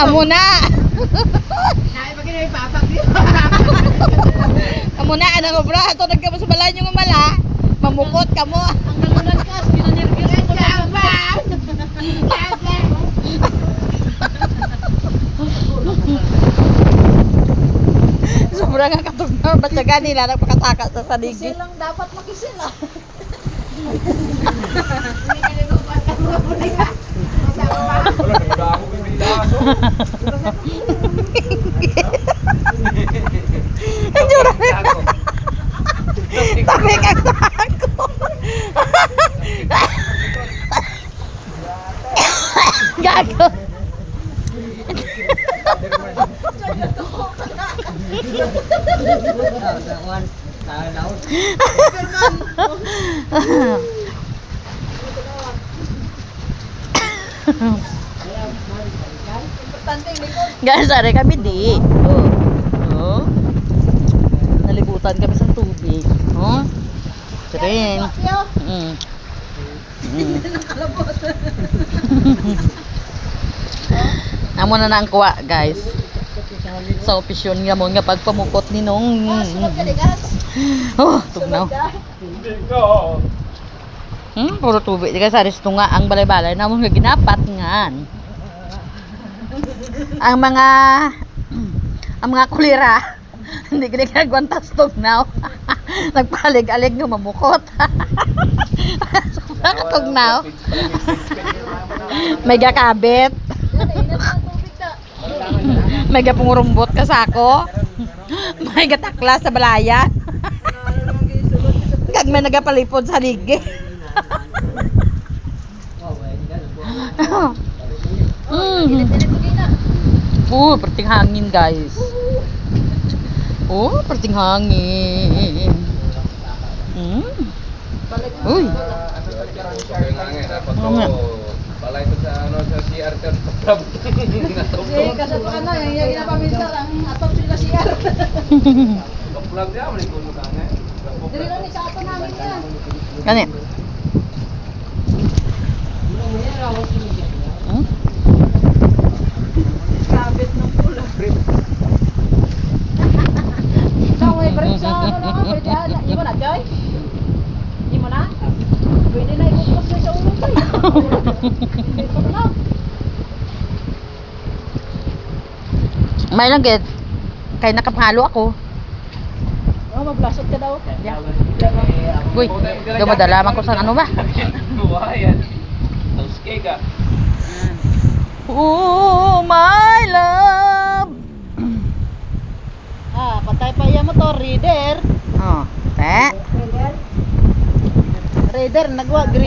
Amo na. Amo na ana obra ato nagkamo sa balay nyo mala. Mamukot kamo. Ang galunan ka, ginanirgis ko na ba? Sobrang nga katugnaw batyaga nila nagpakataka sa saligi. Silang dapat makisila. Tapi kang tako. Gago. Guys, are kami di. Oh. Nalibutan kami sa tubig. Oh. Tren. Amo na ang kuwa, guys. Sa opisyon nga mo nga pagpamukot ni nung. Oh, tugnaw. Puro tubig. Di ka sa resto nga ang balay-balay na mo nga ginapat ngan. Ang mga kulira hindi ginagwantas tugnaw. Nagpalig-alig nga mamukot. Sobrang katugnaw. May gakabit. May gapungurumbot ka sa ako. May gatakla sa balayan. Kag may nagapalipod sa ligi. Perting hangin, guys. Perting hangin. Uy. Balay ito sa ano sa CR ter. Kasi kasi ano yung ginapaminsan ang atop sila CR. Kaplag dia mo ni kuno kang Dili lang ni sa ato namin yan. Kani. Kabit ng pula. So may break sa ano na pwede na. Imo na Joy? Imo na? Pwede na ibukos sa ulo ko. Ito na. May lang gid. Kay nakapalo ako. Oh, mablasot ka daw. Uy, dumadala man ko sa ano ba? buhayan. Tapos kega. Oh, my love. Patay pa yung motor, reader. Oh, te. Reader, nagwa